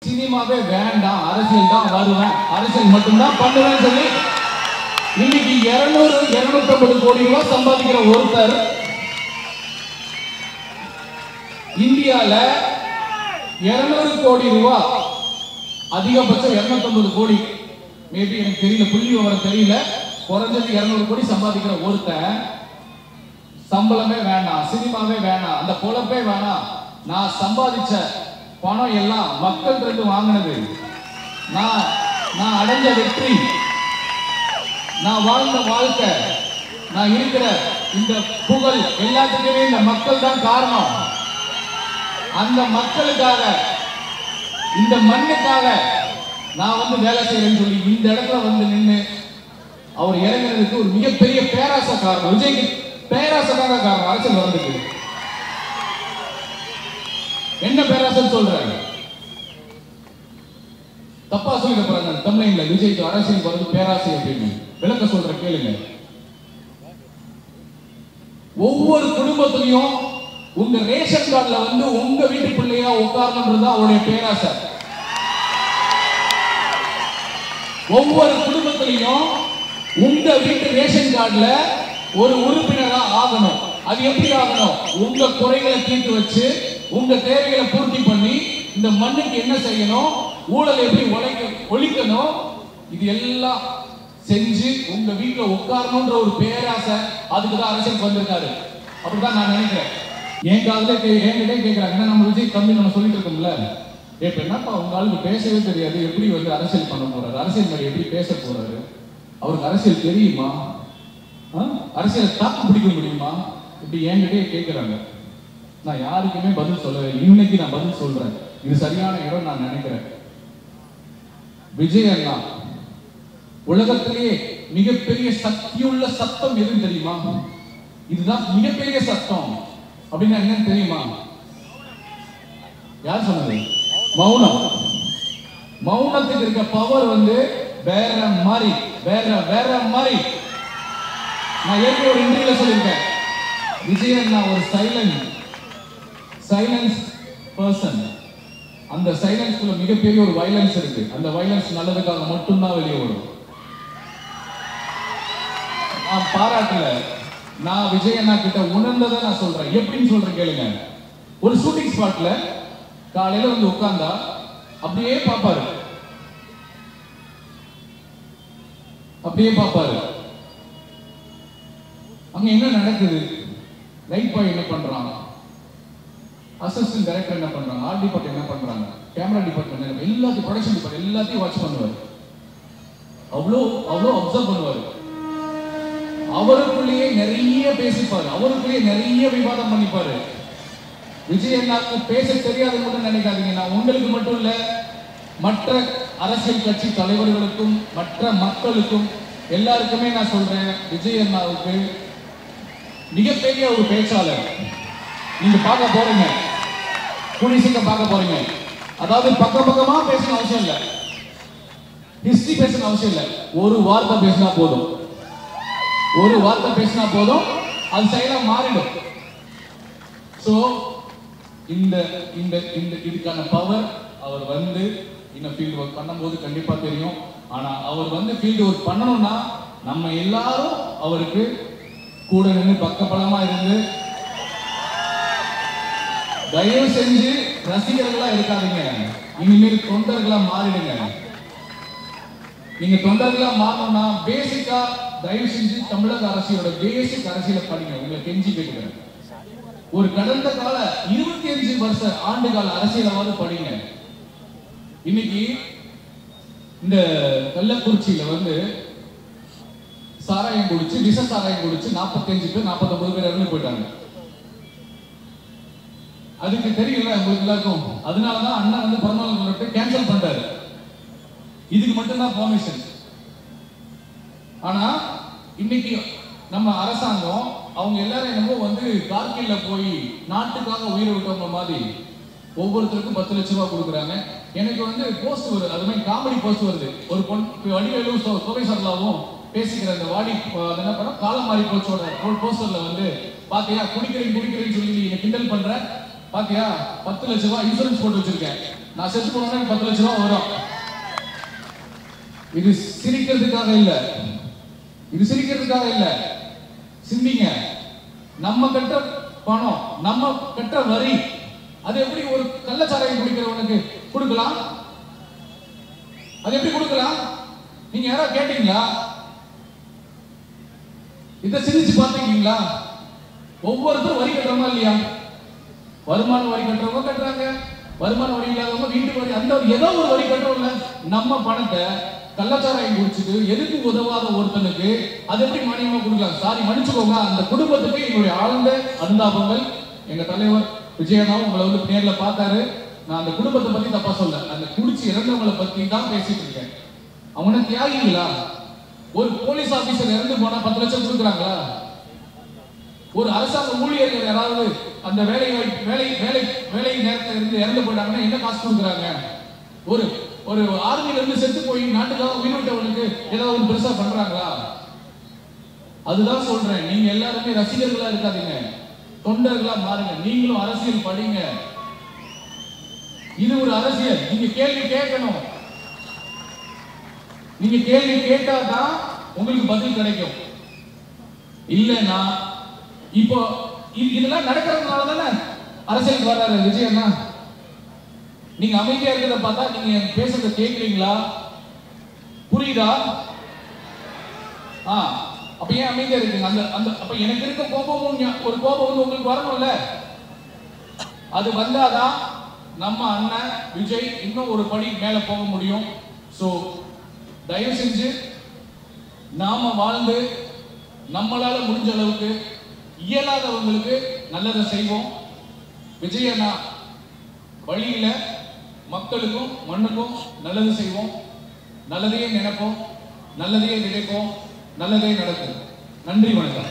சினிமாவே வேண்டாம், அரசியல் தான் வருவேன், அரசியல் மட்டும்தான் பண்ணுவேன்னு சொல்லி இன்னைக்கு 200-250 கோடி ரூபாய் சம்பாதிக்கிற ஒருத்தர் இந்தியால 200 கோடி ரூபாய், அதிகபட்சம் 250 கோடி, மேபி எனக்கு தெரியல, புள்ளி விவரம் தெரியல, குறைஞ்சது 200 கோடி சம்பாதிக்கிற ஒருத்தன் சம்பளமே வேணாம், சினிமாவே வேணாம், அந்த பொழப்பே வேணாம், நான் சம்பாதிச்ச பணம் எல்லாம் மக்கள் இருந்து வாங்கினது, நான் அடைஞ்ச வெற்றி, நான் வாழ்ந்த வாழ்க்கை, நான் இருக்கிற இந்த புகழ் எல்லாத்துக்குமே இந்த மக்கள் தான் காரணம். அந்த மக்களுக்காக, இந்த மண்ணுக்காக நான் வந்து வேலை செய்யறேன்னு சொல்லி இந்த இடத்துல வந்து நின்று அவர் இறங்குறதுக்கு ஒரு மிகப்பெரிய பேராசை காரணம். விஜய்க்கு பேராசைக்காக காரணம் அரசியல் வர்றதுக்கு. என்ன பேராசைன்னு சொல்றாங்க, தப்பா சொல்லிட போறாங்க தமிழ்ல. விஜய்க்கு அரசியல் வருது பேராசை அப்படின்னு விளக்க சொல்ற கேளுங்க. ஒவ்வொரு குடும்பத்திலையும் உங்க ரேஷன் கார்டுல வந்து உங்க வீட்டு பிள்ளையா உட்காரணும்ன்றது அவருடைய பேராசை. ஒவ்வொரு குடும்பத்திலையும் உங்க வீட்டு ரேஷன் கார்டுல ஒரு உறுப்பினரா ஆகணும். அது எப்படி ஆகணும்? உங்க குறைகளை தீர்த்து வச்சு, உங்க தேவைகளை பூர்த்தி பண்ணி, இந்த மண்ணுக்கு என்ன செய்யணும், ஊழல் எப்படி ஒழிக்கணும், இது எல்லாம் செஞ்சு உங்க வீட்டுல உட்காரணும்ன்ற ஒரு பேராசை. அதுக்குதான் அரசியல் வந்திருக்காரு. அப்படிதான் நான் நினைக்கிறேன். என் காலத்துல என்கிட்ட கேட்கிறாங்க, நம்ம விஜய் தம்பி நம்ம சொல்லிட்டு இருக்கோம்ல, இப்ப என்னப்பா உங்க ஆளுக்கு பேசவே தெரியாது, எப்படி வந்து அரசியல் பண்ண போறாரு, அரசியல் மாதிரி எப்படி பேச போறாரு, அவருக்கு அரசியல் தெரியுமா, அரசியலை தாக்கு பிடிக்க முடியுமா, இப்படி என்கிட்டே கேட்கிறாங்க. நான் யாருக்குமே பதில் சொல்லவே. இன்னைக்கு நான் பதில் சொல்றேன். இது சரியான இடம் நான் நினைக்கிறேன். விஜய் அண்ணா உலகத்திலேயே மிகப்பெரிய சக்தியுள்ள சத்தம் எதுன்னு தெரியுமா? இதுதான் மிகப்பெரிய சத்தம். அப்படின்னா என்னன்னு தெரியுமா? யார் சொன்னது? மௌனம். மௌனத்துக்கு இருக்க பவர் வந்து வேற மாதிரி, வேற மாதிரி. நான் ஏற்கனவே ஒரு இன்டர்வியூல சொல்லியிருக்கேன், விஜய் அண்ணா ஒரு சைலன்ஸ் பர்சன். அந்த சைலன்ஸ்குள்ள மிகப்பெரிய ஒரு வயலன்ஸ் இருக்கு. அந்த வயலன்ஸ் நல்லதுக்காக மட்டும்தான் வெளியே வரும். நான் பாராட்டல, நான் விஜய் அண்ணா கிட்ட உணர்ந்ததை நான் சொல்றேன். எப்படின்னு சொல்றேன் கேளுங்க. ஒரு ஷூட்டிங் ஸ்பாட்ல காலையில வந்து உட்கார்ந்தா அப்படியே பாப்பாரு, அங்க என்ன நடக்குது, லைட் பாய் என்ன பண்றாங்க, அசிஸ்டன்ட் டைரக்டர் என்ன பண்றாங்க, ஆர்ட் டிபார்ட்மெண்ட் என்ன பண்றாங்க, கேமரா டிபார்ட்மெண்ட் எல்லாத்தையும், ப்ரொடக்ஷன் டிபார்ட்மெண்ட் எல்லாத்தையும் வாட்ச் பண்ணுவார். அவ்வளோ அப்சர்வ் பண்ணுவார். அவருக்குள்ளேயே நிறைய பேசிப்பாரு, அவருக்குள்ளேயே நிறைய விவாதம் பண்ணிப்பாரு. விஜய் அண்ணாக்கு பேச தெரியாது மட்டும் நினைக்காதீங்க. நான் உங்களுக்கு மட்டும் இல்ல, மற்ற அரசியல் கட்சி தலைவர்களுக்கும் மற்ற மக்களுக்கும் எல்லாருக்குமே நான் சொல்றேன், விஜய் அண்ணாவுக்கு மிகப்பெரிய ஒரு பேச்சாளர் நீங்க பார்க்க போறீங்க, கூடிய சீக்கிரம் பார்க்க போறீங்க. அதாவது பக்கமா பேசணும் அவசியம் இல்லை, ஹிஸ்டரி பேசணும் அவசியம் இல்லை. ஒரு வார்த்தை பேசினா போதும், அது செயலா மாறிடும். சோ இதுக்கான பவர் அவர் வந்து இன்னும் ஃபீல்ட் ஒர்க் பண்ணும்போது கண்டிப்பா தெரியும். ஆனா அவர் வந்து ஃபீல்ட் ஒர்க் பண்ணணும்னா நம்ம எல்லாரும் அவருக்கு கூட நின்று பக்கபலமா இருந்து, தயவு செஞ்சு ரசிகர்களா இருக்காதீங்க, இனிமேல் தொண்டர்களா மாறிடுங்க. நீங்க தொண்டர்களா மாறணும்னா பேசிக்கா தயவு செஞ்சு தமிழக அரசியலோட பேசிக் அரசியலை படிங்க. உங்களை கெஞ்சி கேட்கிறேன். ஒரு கடந்த கால 25 ஆண்டு கால அரசியலாவது படிங்க. இன்னைக்கு இந்த கள்ளக்குறிச்சியில வந்து சாராயம் குடிச்சு, விஷ சாராயம் குடிச்சு 45 பேர் 49 பேர் இறந்து போயிட்டாங்க. அதுக்கு தெரியல உங்களுக்கு எல்லாருக்கும். அதனாலதான் அண்ணா வந்து பிறந்தநாள் கொண்டாடி கேன்சல் பண்றாரு. இதுக்கு மட்டும்தான் பெர்மிஷன். ஆனா இன்னைக்கு நம்ம அரசாங்கம் அவங்க எல்லாரும் என்னமோ வந்து கார்கில்ல போய் நாட்டுக்காக உயிரை விட்டவங்க மாதிரி ஒவ்வொருத்தருக்கும் 10 லட்சம் ரூபாய் கொடுக்குறாங்க. எனக்கு வந்து போஸ்ட் வருது, அது மாதிரி காமெடி போஸ்ட் வருது. ஒரு வடிவேலும் தொகை சரலாவும் பேசிக்கிற அந்த வாடி என்ன பண்ண காலம் மாறி போச்சோட போஸ்டர்ல வந்து பாத்தியா குடிக்கிறேன்னு சொல்லி நீ கிண்டல் பண்ற, பாத்தியா 10 லட்சம் ரூபாய் இன்சூரன்ஸ் போட்டு வச்சிருக்கேன், நான் செத்து போனேன்னா 10 லட்சம் ரூபாய் வரும். இது சிரிக்கிறதுக்காக இல்ல, இது சிரிக்கிறதுக்காக இல்ல. சிந்திங்க. நம்ம கட்ட பணம், நம்ம கட்ட வரி, அது எப்படி ஒரு கள்ளச்சாராயம் குடிக்கிறவனுக்கு கொடுக்கலாம்? அது எப்படி கொடுக்கலாம்? நீங்க யாராவது கேட்டீங்களா? இதை சிந்திச்சு பார்த்துருக்கீங்களா? ஒவ்வொருத்தரும் வரி கட்டுறோமா இல்லையா? வருமான வரி கட்டுறவங்க கட்டுறாங்க, வருமான வரி இல்லாதவங்க வீட்டு வரி, அந்த ஏதோ ஒரு வரி கட்டுறவங்க. நம்ம பணத்தை கள்ளச்சாராயம் குடிச்சிட்டு எதுக்கு உதவாத ஒருத்தனுக்கு அது எப்படி மானியமா கொடுக்கலாம்? சாரி, மன்னிச்சுக்கோங்க. அந்த குடும்பத்துக்கு எங்களுடைய ஆழ்ந்த அனுதாபங்கள். எங்க தலைவர் விஜயண்ணாவும் உங்களை வந்து நேர்ல பார்த்தாரு. நான் அந்த குடும்பத்தை பத்தி தப்பா சொல்ல, அந்த குடிச்சு இறந்தவங்களை பத்தி தான் பேசிட்டு இருக்கேன். அவங்க தியாகிங்களா? ஒரு போலீஸ் ஆபீசர் இறந்து போனா 10 லட்சம் கொடுக்குறாங்களா? ஒரு அரசாங்க ஊழியர்கள் யாராவது அந்த வேலை நேரத்தில் இருந்து இறந்து போயிட்டாங்கன்னா என்ன காசு கொடுக்குறாங்க? ஒரு ஆர்மியில இருந்து செத்து போய் நாட்டுக்காக உயிர் விட்டவனுக்கு ஏதாவது ஒரு பெருசா பண்றாங்களா? அதுதான் சொல்றேன். நீங்க எல்லாருமே ரசிகர்களா இருக்காதீங்க, தொண்டர்களா மாறுங்க. நீங்களும் அரசியல் படிங்க. இது ஒரு அரசியல். நீங்க கேள்வி கேட்கணும். நீங்க கேள்வி கேட்டாதான் உங்களுக்கு பதில் கிடைக்கும். இல்லைன்னா இப்போ இதெல்லாம் நடக்கிறதுனால தானே அரசியலுக்கு வர்றாரு விஜயண்ணா. நீங்க அமைதியா இருக்கிறத பார்த்தா நீங்க பேசுறத கேட்கறீங்களா? புரியுதா? அப்ப ஏன் அமைதியா இருக்கீங்க? அந்த அப்ப எனக்கு இருக்க கோபமும் ஒரு கோபம் வந்து உங்களுக்கு வரணும்ல. அது வந்தாதான் நம்ம அண்ணன் விஜய் இன்னும் ஒரு படி மேல போக முடியும். சோ தயவு செஞ்சு நாம வாழ்ந்து நம்மளால முடிஞ்ச அளவுக்கு இயலாதவங்களுக்கு நல்லதை செய்வோம். விஜய் அண்ணா வழியில மக்களுக்கும் மண்ணுக்கும் நல்லது செய்வோம். நல்லதையே நினைப்போம், நல்லதையே நினைப்போம், நல்லதே நடக்கும். நன்றி, வணக்கம்.